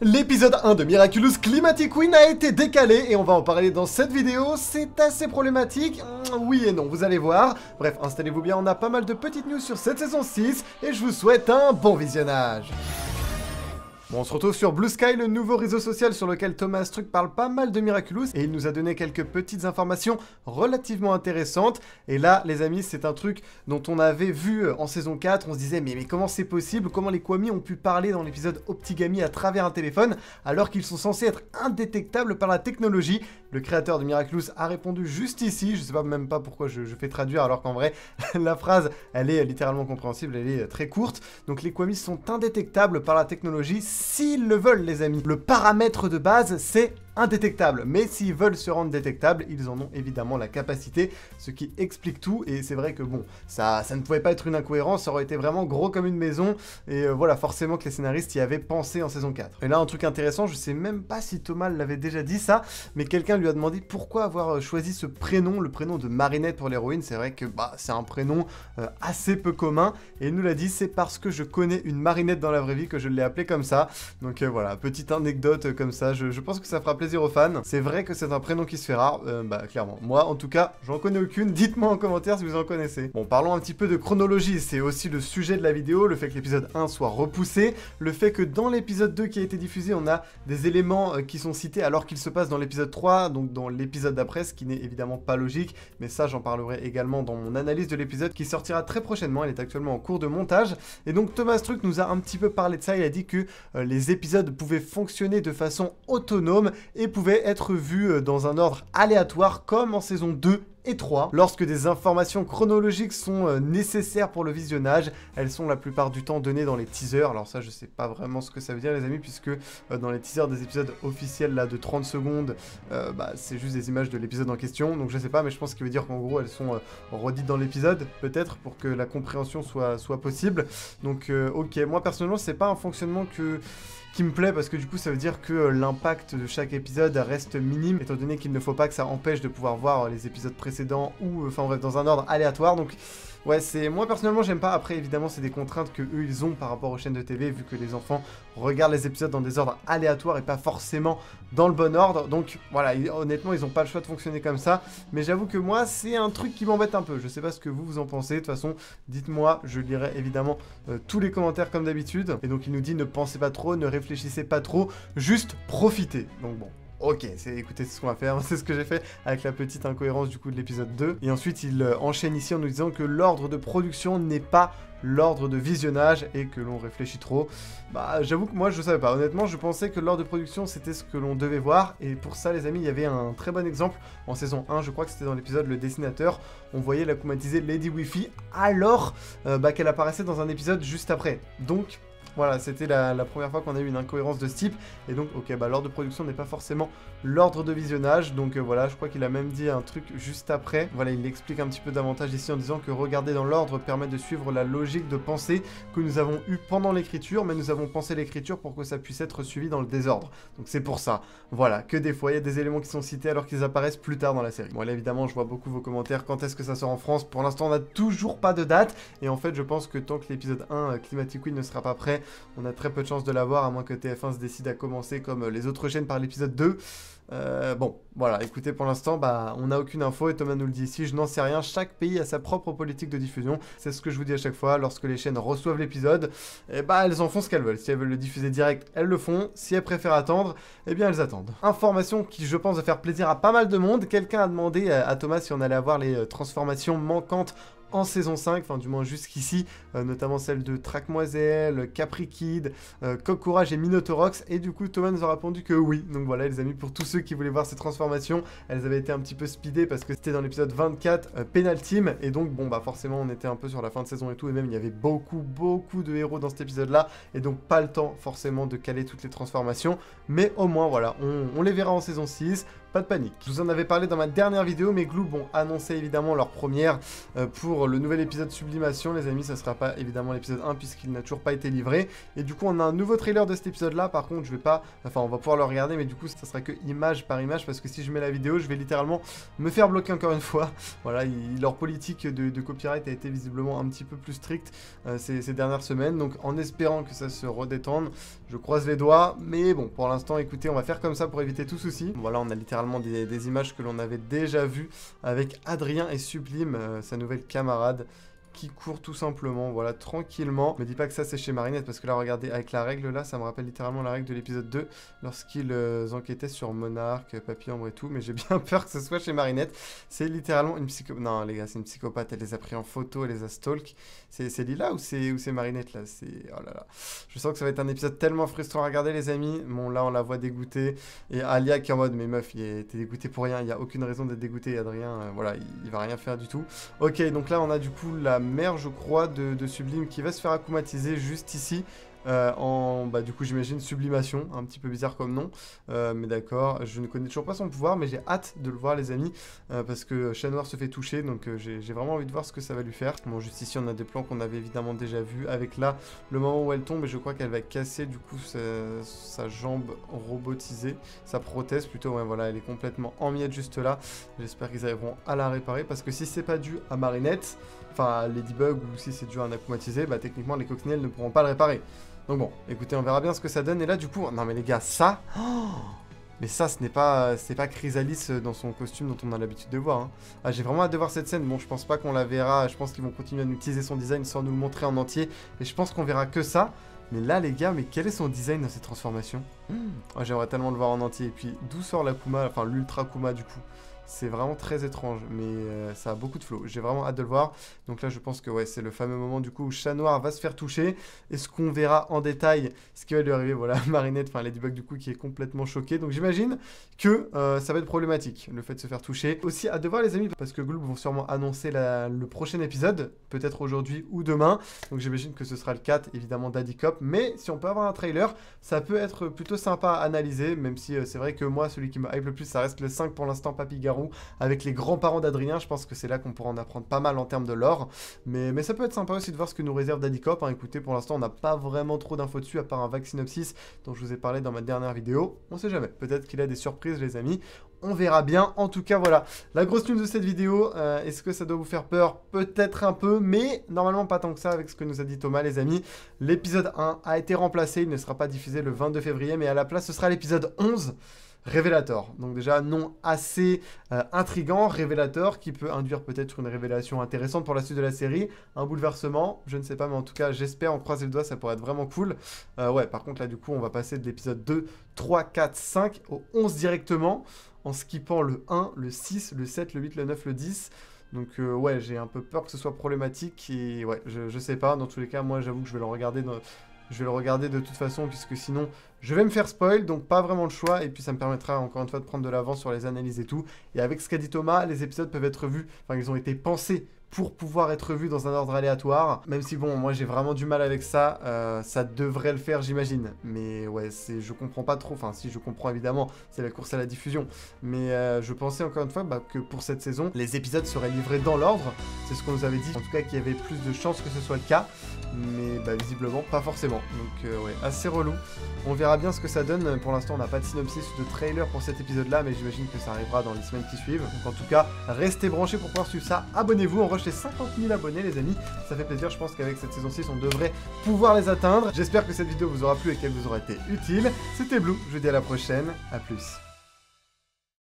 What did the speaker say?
L'épisode 1 de Miraculous Climatic Queen a été décalé et on va en parler dans cette vidéo. C'est assez problématique, oui et non, vous allez voir. Bref, installez-vous bien, on a pas mal de petites news sur cette saison 6 et je vous souhaite un bon visionnage. Bon, on se retrouve sur Blue Sky, le nouveau réseau social sur lequel Thomas Truc parle pas mal de Miraculous et il nous a donné quelques petites informations relativement intéressantes. Et là, les amis, c'est un truc dont on avait vu en saison 4, on se disait mais comment c'est possible? Comment les Kwami ont pu parler dans l'épisode Optigami à travers un téléphone alors qu'ils sont censés être indétectables par la technologie? Le créateur de Miraculous a répondu juste ici, je sais même pas pourquoi je fais traduire alors qu'en vrai, la phrase, elle est littéralement compréhensible, elle est très courte. Donc les Kwami sont indétectables par la technologie s'ils le veulent, les amis. Le paramètre de base, c'est indétectable, mais s'ils veulent se rendre détectables, ils en ont évidemment la capacité, ce qui explique tout, et c'est vrai que bon, ça ne pouvait pas être une incohérence, ça aurait été vraiment gros comme une maison, et voilà, forcément que les scénaristes y avaient pensé en saison 4. Et là, un truc intéressant, je sais même pas si Thomas l'avait déjà dit ça, mais quelqu'un lui a demandé pourquoi avoir choisi ce prénom, le prénom de Marinette pour l'héroïne. C'est vrai que bah, c'est un prénom assez peu commun, et il nous l'a dit, c'est parce que je connais une Marinette dans la vraie vie que je l'ai appelée comme ça. Donc voilà, petite anecdote comme ça, je pense que ça fera plaisir aux fans. C'est vrai que c'est un prénom qui se fait rare, bah clairement. Moi, en tout cas, j'en connais aucune. Dites-moi en commentaire si vous en connaissez. Bon, parlons un petit peu de chronologie. C'est aussi le sujet de la vidéo, le fait que l'épisode 1 soit repoussé, le fait que dans l'épisode 2 qui a été diffusé, on a des éléments qui sont cités alors qu'ils se passent dans l'épisode 3, donc dans l'épisode d'après, ce qui n'est évidemment pas logique, mais ça, j'en parlerai également dans mon analyse de l'épisode qui sortira très prochainement. Elle est actuellement en cours de montage. Et donc, Thomas Truc nous a un petit peu parlé de ça. Il a dit que les épisodes pouvaient fonctionner de façon autonome et pouvaient être vus dans un ordre aléatoire comme en saison 2 et 3. Lorsque des informations chronologiques sont nécessaires pour le visionnage, elles sont la plupart du temps données dans les teasers. Alors ça, je sais pas vraiment ce que ça veut dire, les amis, puisque dans les teasers des épisodes officiels là de 30 secondes, bah, c'est juste des images de l'épisode en question. Donc je sais pas, mais je pense qu'il veut dire qu'en gros, elles sont redites dans l'épisode, peut-être, pour que la compréhension soit possible. Donc ok, moi personnellement, c'est pas un fonctionnement qui me plaît parce que du coup ça veut dire que l'impact de chaque épisode reste minime étant donné qu'il ne faut pas que ça empêche de pouvoir voir les épisodes précédents ou enfin bref dans un ordre aléatoire. Donc ouais, c'est moi personnellement j'aime pas. Après évidemment c'est des contraintes que eux ils ont par rapport aux chaînes de TV vu que les enfants regardent les épisodes dans des ordres aléatoires et pas forcément dans le bon ordre. Donc voilà, honnêtement ils ont pas le choix de fonctionner comme ça. Mais j'avoue que moi c'est un truc qui m'embête un peu. Je sais pas ce que vous en pensez. De toute façon dites-moi, je lirai évidemment tous les commentaires comme d'habitude. Et donc il nous dit ne pensez pas trop, ne réfléchissez pas trop, juste profitez. Donc bon. Ok, écoutez, c'est ce qu'on va faire, c'est ce que j'ai fait avec la petite incohérence du coup de l'épisode 2. Et ensuite, il enchaîne ici en nous disant que l'ordre de production n'est pas l'ordre de visionnage et que l'on réfléchit trop. Bah, j'avoue que moi, je savais pas. Honnêtement, je pensais que l'ordre de production, c'était ce que l'on devait voir. Et pour ça, les amis, il y avait un très bon exemple en saison 1. Je crois que c'était dans l'épisode Le Dessinateur. On voyait la kumatisée Lady Wi-Fi alors qu'elle apparaissait dans un épisode juste après. Donc... voilà, c'était la première fois qu'on a eu une incohérence de ce type. Et donc, ok, bah l'ordre de production n'est pas forcément l'ordre de visionnage. Donc voilà, je crois qu'il a même dit un truc juste après. Voilà, il explique un petit peu davantage ici en disant que regarder dans l'ordre permet de suivre la logique de pensée que nous avons eue pendant l'écriture. Mais nous avons pensé l'écriture pour que ça puisse être suivi dans le désordre. Donc c'est pour ça. Voilà, que des fois, il y a des éléments qui sont cités alors qu'ils apparaissent plus tard dans la série. Bon, là, évidemment, je vois beaucoup vos commentaires. Quand est-ce que ça sort en France? Pour l'instant, on n'a toujours pas de date. Et en fait, je pense que tant que l'épisode 1, Climatic Queen, ne sera pas prêt, on a très peu de chances de l'avoir, à moins que TF1 se décide à commencer comme les autres chaînes par l'épisode 2. Bon, voilà, écoutez, pour l'instant, bah, on n'a aucune info et Thomas nous le dit ici, je n'en sais rien, chaque pays a sa propre politique de diffusion, c'est ce que je vous dis à chaque fois, lorsque les chaînes reçoivent l'épisode, et bah, elles en font ce qu'elles veulent, si elles veulent le diffuser direct, elles le font, si elles préfèrent attendre, eh bien, elles attendent. Information qui, je pense, va faire plaisir à pas mal de monde, quelqu'un a demandé à Thomas si on allait avoir les transformations manquantes en saison 5, enfin du moins jusqu'ici, notamment celle de Trackmoiselle, Capri Kid, Coq Courage et Minotorox, et du coup Thomas nous a répondu que oui. Donc voilà les amis, pour tous ceux qui voulaient voir ces transformations, elles avaient été un petit peu speedées parce que c'était dans l'épisode 24, Penalteam, et donc bon bah forcément on était un peu sur la fin de saison et tout, et même il y avait beaucoup de héros dans cet épisode là, et donc pas le temps forcément de caler toutes les transformations, mais au moins voilà, on les verra en saison 6, pas de panique. Je vous en avais parlé dans ma dernière vidéo, mais Gloob ont annoncé évidemment leur première pour pour le nouvel épisode Sublimation, les amis. Ça sera pas évidemment l'épisode 1 puisqu'il n'a toujours pas été livré. Et du coup, on a un nouveau trailer de cet épisode-là. Par contre, je vais pas... Enfin, on va pouvoir le regarder, mais du coup, ça sera que image par image parce que si je mets la vidéo, je vais littéralement me faire bloquer encore une fois. Voilà, leur politique de copyright a été visiblement un petit peu plus stricte ces dernières semaines. Donc, en espérant que ça se redétende, je croise les doigts. Mais bon, pour l'instant, écoutez, on va faire comme ça pour éviter tout souci. Voilà, on a littéralement des images que l'on avait déjà vues avec Adrien et Sublime, sa nouvelle camarade, qui court tout simplement, voilà, tranquillement. Me dis pas que ça c'est chez Marinette, parce que là, regardez, avec la règle là, ça me rappelle littéralement la règle de l'épisode 2, lorsqu'ils enquêtaient sur Monarque, Papillon et tout, mais j'ai bien peur que ce soit chez Marinette. C'est littéralement une psychopathe. Non, les gars, c'est une psychopathe, elle les a pris en photo, elle les a stalk. C'est Lila ou c'est Marinette, là? C'est... Oh là là. Je sens que ça va être un épisode tellement frustrant à regarder, les amis. Bon, là, on la voit dégoûtée. Et Alia qui est en mode, mais meuf, t'es dégoûté pour rien, il n'y a aucune raison d'être dégoûté, Adrien, voilà, il va rien faire du tout. Ok, donc là, on a du coup la mère, je crois, de Sublime qui va se faire akumatiser juste ici. Du coup j'imagine sublimation, un petit peu bizarre comme nom, mais d'accord, je ne connais toujours pas son pouvoir, mais j'ai hâte de le voir, les amis, parce que Chat Noir se fait toucher, donc j'ai vraiment envie de voir ce que ça va lui faire. Bon, juste ici on a des plans qu'on avait évidemment déjà vus, avec là le moment où elle tombe, et je crois qu'elle va casser du coup sa jambe robotisée, sa prothèse plutôt, ouais voilà, elle est complètement en miettes juste là. J'espère qu'ils arriveront à la réparer, parce que si c'est pas dû à Marinette, enfin à Ladybug, ou si c'est dû à un akumatisé, bah techniquement les coccinelles ne pourront pas le réparer. Donc bon, écoutez, on verra bien ce que ça donne. Et là, du coup... Non mais les gars, ça... Oh, mais ça, ce n'est pas Chrysalis dans son costume dont on a l'habitude de voir. Hein. Ah, j'ai vraiment hâte de voir cette scène. Bon, je pense pas qu'on la verra. Je pense qu'ils vont continuer à nous utiliser son design sans nous le montrer en entier. Et je pense qu'on verra que ça. Mais là, les gars, mais quel est son design dans cette transformation? Oh, j'aimerais tellement le voir en entier. Et puis, d'où sort la Kuma, enfin l'Ultra Kuma, du coup? C'est vraiment très étrange, mais ça a beaucoup de flow. J'ai vraiment hâte de le voir. Donc là, je pense que ouais, c'est le fameux moment du coup où Chat Noir va se faire toucher. Est-ce qu'on verra en détail ce qui va lui arriver? Voilà, Marinette, enfin Ladybug du coup qui est complètement choquée. Donc j'imagine que ça va être problématique, le fait de se faire toucher. Aussi hâte de voir les amis, parce que Gloob vont sûrement annoncer le prochain épisode, peut-être aujourd'hui ou demain. Donc j'imagine que ce sera le 4, évidemment, Daddy Cop. Mais si on peut avoir un trailer, ça peut être plutôt sympa à analyser, même si c'est vrai que moi, celui qui me hype le plus, ça reste le 5 pour l'instant, Papy Garou. Avec les grands-parents d'Adrien, je pense que c'est là qu'on pourra en apprendre pas mal en termes de lore. Mais ça peut être sympa aussi de voir ce que nous réserve Daddy Cop. Hein. Écoutez, pour l'instant, on n'a pas vraiment trop d'infos dessus, à part un vague synopsis dont je vous ai parlé dans ma dernière vidéo. On sait jamais, peut-être qu'il a des surprises, les amis. On verra bien. En tout cas, voilà, la grosse news de cette vidéo. Est-ce que ça doit vous faire peur? Peut-être un peu, mais normalement pas tant que ça avec ce que nous a dit Thomas, les amis. L'épisode 1 a été remplacé, il ne sera pas diffusé le 22 février, mais à la place, ce sera l'épisode 11. Révélateur, donc déjà nom assez intriguant, révélateur, qui peut induire peut-être une révélation intéressante pour la suite de la série, un bouleversement, je ne sais pas, mais en tout cas j'espère, on croise les doigts, ça pourrait être vraiment cool. Ouais, par contre là du coup on va passer de l'épisode 2, 3, 4, 5 au 11 directement, en skippant le 1, le 6, le 7, le 8, le 9, le 10... Donc ouais, j'ai un peu peur que ce soit problématique, et ouais, je sais pas, dans tous les cas, moi j'avoue que je vais le regarder de toute façon, puisque sinon je vais me faire spoil, donc pas vraiment le choix, et puis ça me permettra encore une fois de prendre de l'avance sur les analyses et tout. Et avec ce qu'a dit Thomas, les épisodes peuvent être vus, enfin ils ont été pensés pour pouvoir être vus dans un ordre aléatoire, même si bon, moi j'ai vraiment du mal avec ça, ça devrait le faire j'imagine, mais ouais, je comprends pas trop, enfin si je comprends évidemment, c'est la course à la diffusion, mais je pensais encore une fois que pour cette saison, les épisodes seraient livrés dans l'ordre, c'est ce qu'on nous avait dit, en tout cas qu'il y avait plus de chances que ce soit le cas, mais visiblement pas forcément, donc ouais, assez relou. On verra bien ce que ça donne. Pour l'instant on n'a pas de synopsis ou de trailer pour cet épisode là, mais j'imagine que ça arrivera dans les semaines qui suivent. Donc en tout cas, restez branchés pour pouvoir suivre ça, abonnez-vous, on rush les 50 000 abonnés les amis, ça fait plaisir, je pense qu'avec cette saison 6 on devrait pouvoir les atteindre. J'espère que cette vidéo vous aura plu et qu'elle vous aura été utile. C'était Blue, je vous dis à la prochaine, à plus.